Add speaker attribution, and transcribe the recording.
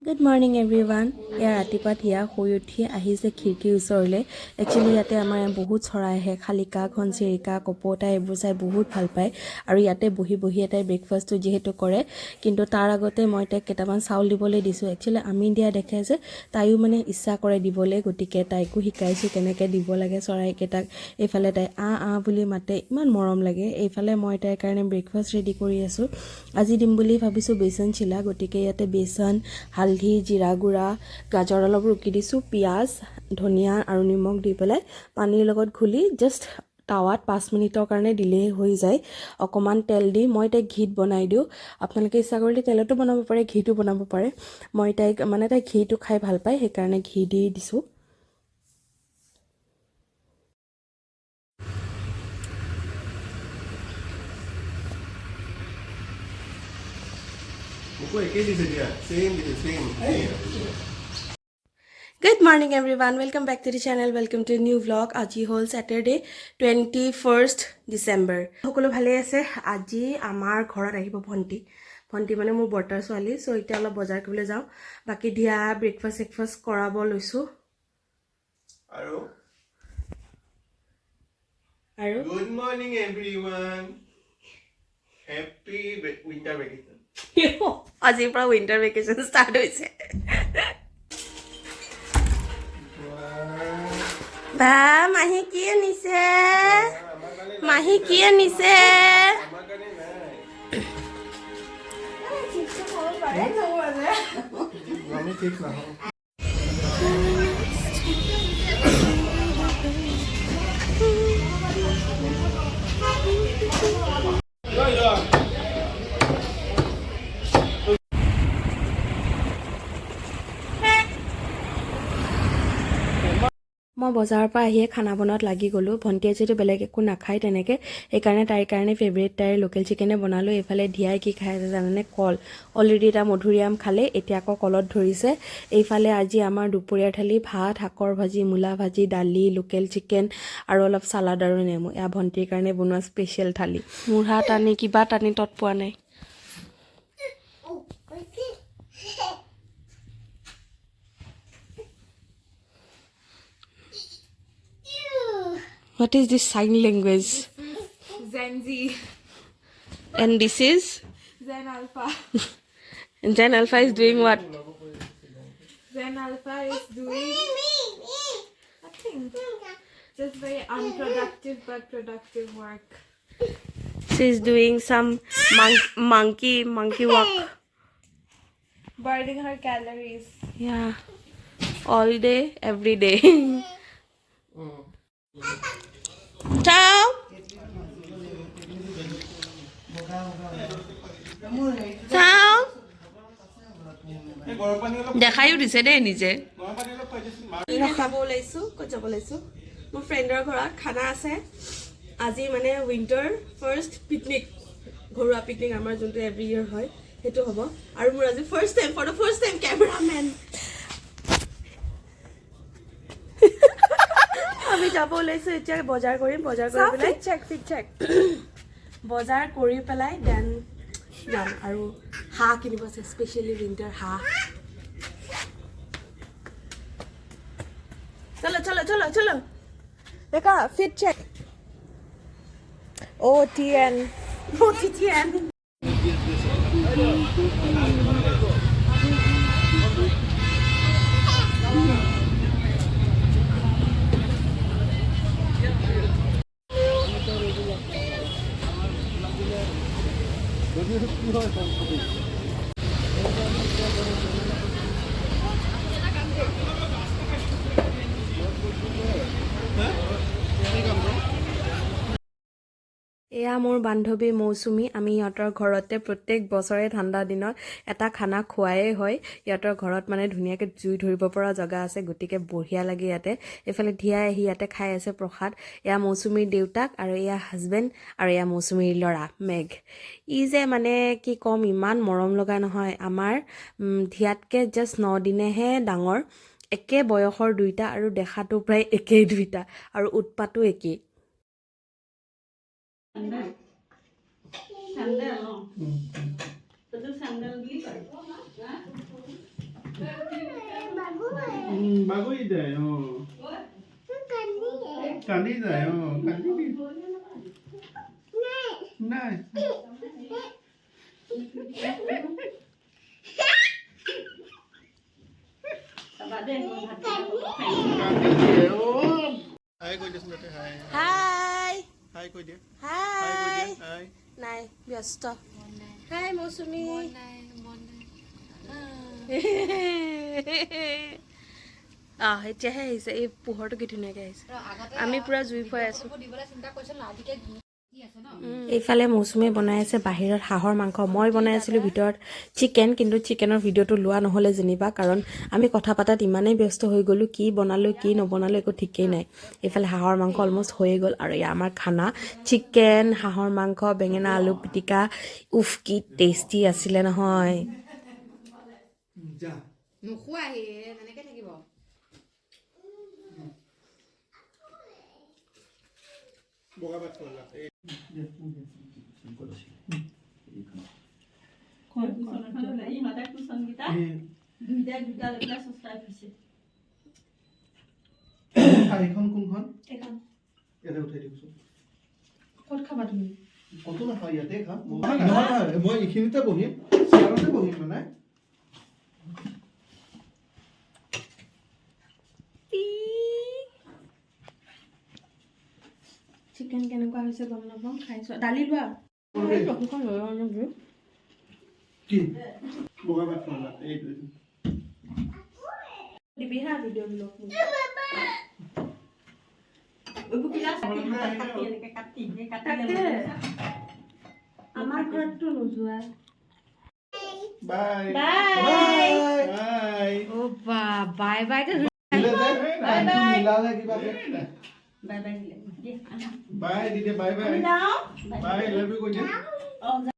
Speaker 1: Good morning everyone. ইয়াৰ ৰাতিপুৱা ধিয়া শুই উঠি আহিছে খিৰিকীৰ ওচৰলৈ। একচুৱেলি ইয়াতে আমাৰ বহুত চৰাই আহে, শালিকা, ঘনচিৰিকা, কপৌতা এইবোৰ চাই বহুত ভাল পায় আৰু ইয়াতে বহি বহি এটাই ব্ৰেকফাষ্টটো যিহেতু কৰে, কিন্তু তাৰ আগতে মই তাইক কেইটামান চাউল দিবলৈ দিছোঁ। একচুৱেলি আমি দিয়া দেখে যে তাইও মানে ইচ্ছা কৰে দিবলৈ, গতিকে তাইকো শিকাইছোঁ কেনেকৈ দিব লাগে চৰাইকেইটাক। এইফালে তাই আ বুলি মাতে, ইমান মৰম লাগে। এইফালে মই তাইৰ কাৰণে ব্ৰেকফাষ্ট ৰেডি কৰি আছোঁ। আজি দিম বুলি ভাবিছোঁ বেচন চিলা, গতিকে ইয়াতে বেচন, হালধি, জিৰা গুড়া, গাজৰ অলপ ৰুকি দিছোঁ, পিঁয়াজ, ধনিয়া আৰু নিমখ দি পেলাই পানীৰ লগত ঘুলি জাষ্ট টাৱাত 5 মিনিটৰ কাৰণে দিলেই হৈ যায়। অকণমান তেল দি মই তাইক ঘিত বনাই দিওঁ। আপোনালোকে ইচ্ছা কৰিলে তেলতো বনাব পাৰে, ঘিটো বনাব পাৰে। মই তাইক তাই ঘিটো খাই ভাল পায়, সেইকাৰণে ঘি দি দিছোঁ। Good morning everyone, welcome back to the channel, welcome to a new vlog. আজি হ'ল Saturday 21st December. সকলো ভালে আছে। আজি আমাৰ ঘৰত আহিব ভণ্টি মানে মোৰ বৰ্তাৰ ছোৱালী। সো এতিয়া অলপ বজাৰ কৰিবলৈ যাওঁ। বাকি দিয়া ব্ৰেকফাষ্ট কৰাব লৈছোঁ। আৰু
Speaker 2: Good morning everyone. Happy winter vacation.
Speaker 1: আজিৰ পৰা উইন্টাৰ ভেকেশ্যন ষ্টাৰ্ট হৈছে। বা মাহী কি আনিছে? মাহী কি আনিছে? মই বজাৰৰ পৰা আহিয়ে খানা বনোৱাত লাগি গ'লোঁ। ভণ্টিয়ে যিহেতু বেলেগ একো নাখায় তেনেকৈ, সেইকাৰণে তাইৰ কাৰণে ফেভৰেট তাইৰ লোকেল চিকেনে বনালোঁ। এইফালে ধিয়াই কি খাই আছে জানানে? কল। অলৰেডি এটা মধুৰিআম খালে, এতিয়া আকৌ কলত ধৰিছে। এইফালে আজি আমাৰ দুপৰীয়াৰ থালি ভাত, শাকৰ ভাজি, মূলা ভাজি, দালি, লোকেল চিকেন আৰু অলপ চালাড আৰু নেমু। এয়া ভণ্টিৰ কাৰণে বনোৱা স্পেচিয়েল থালি। মূঢ়া টানি কিবা টানি তত পোৱা নাই। What is this sign language?
Speaker 3: Gen Z.
Speaker 1: And this is?
Speaker 3: Gen Alpha.
Speaker 1: Gen Alpha is doing what?
Speaker 3: Gen Alpha is doing nothing. Just very unproductive but productive work.
Speaker 1: She's doing some monkey walk.
Speaker 3: Burning her calories.
Speaker 1: Yeah. All day, every day. Ciao. Ciao. দেখাইও দিছে দেই নিজে। খাব ওলাইছোঁ, ক'ত যাব ওলাইছোঁ? মোৰ ফ্ৰেণ্ডৰ ঘৰত খানা আছে আজি, মানে উইণ্টাৰ ফাৰ্ষ্ট পিকনিক, ঘৰুৱা পিকনিক আমাৰ যোনটো এভৰি ইয়েৰ হয় সেইটো হ'ব। আৰু মোৰ আজি first time, for the first time cameraman. আমি যাব ওলাইছোঁ এতিয়া, বজাৰ কৰিম। বজাৰ কৰি পেলাই
Speaker 3: Fit check.
Speaker 1: বজাৰ কৰি পেলাই দেন যাম। আৰু হাঁহ কিনিব আছে, স্পেচিয়েলি উইণ্টাৰ হাঁহ। চলো
Speaker 3: Becca, fit check. OTN.
Speaker 1: OTTN. এয়া মোৰ বান্ধৱী মৌচুমী। আমি ইহঁতৰ ঘৰতে প্ৰত্যেক বছৰে ঠাণ্ডা দিনত এটা খানা খোৱায়েই হয়। ইহঁতৰ ঘৰত মানে ধুনীয়াকৈ জুই ধৰিব পৰা জেগা আছে, গতিকে বঢ়িয়া লাগে ইয়াতে। এইফালে ধিয়াই আহি ইয়াতে খাই আছে প্ৰসাদ। এয়া মৌচুমীৰ দেউতাক আৰু এয়া হাজবেণ্ড আৰু এয়া মৌচুমীৰ ল'ৰা মেঘ। ই যে মানে কি ক'ম, ইমান মৰম লগা নহয়। আমাৰ ধিয়াতকৈ জাষ্ট 9 দিনেহে ডাঙৰ। একে বয়সৰ দুইটা আৰু দেখাটো প্ৰায় একেই দুইটা, আৰু উৎপাতো একেই। Sandal, no. Itu sandal gitu.
Speaker 2: বাগৰি যায় কান্দি যায় কান্দি নাই হাই কৈ দিয়াচোন তাতে হাই
Speaker 1: হাই
Speaker 2: হাই কৈ দিয়া
Speaker 1: হাই
Speaker 2: হাই
Speaker 1: নাই ব্যস্ত হাই মৌচুমী এতিয়াহে আহিছে এই পোহৰটো কি ধুনীয়াকৈ আহিছে আমি পুৰা জুই ফুৱাই আছো এইফালে মৌচুমী বনাই আছে বাহিৰত হাঁহৰ মাংস মই বনাই আছিলোঁ ভিতৰত চিকেন কিন্তু চিকেনৰ ভিডিঅ'টো লোৱা নহ'লে যেনিবা কাৰণ আমি কথা পাতাত ইমানেই ব্যস্ত হৈ গ'লোঁ কি বনালোঁ কি নবনালোঁ একো ঠিকেই নাই এইফালে হাঁহৰ মাংস অলমষ্ট হৈয়ে গ'ল আৰু এয়া আমাৰ খানা চিকেন হাঁহৰ মাংস বেঙেনা আলু পিটিকা উফ কি টেষ্টি আছিলে নহয়
Speaker 2: যা
Speaker 4: নোখোৱাহি তেনেকৈ থাকিব
Speaker 2: বগা ভাত খোৱা এইখন কোনখন ইয়াতে উঠাই দিবচোন
Speaker 1: ক'ত খাবা তুমি
Speaker 2: কতো নাখাওঁ ইয়াতে খাম মই এইখিনিতে বহিম চেয়াৰতে বহিম মানে
Speaker 1: চিকেন কেনেকুৱা হৈছে গম নাপাওঁ খাইছোঁ দালি লোৱা
Speaker 2: কি বগা ভাত খোৱা এইটো
Speaker 1: দিবি হা ভিডিঅ' ব্লগ আমাৰ ঘৰততো নোযোৱা
Speaker 2: বাই
Speaker 1: বাই
Speaker 2: বাই
Speaker 4: অ' বা বাই বাই
Speaker 2: মিলালে কিবা
Speaker 1: বাই বাই
Speaker 2: বাই দিদি bye bye bye love you কৈ দিয়া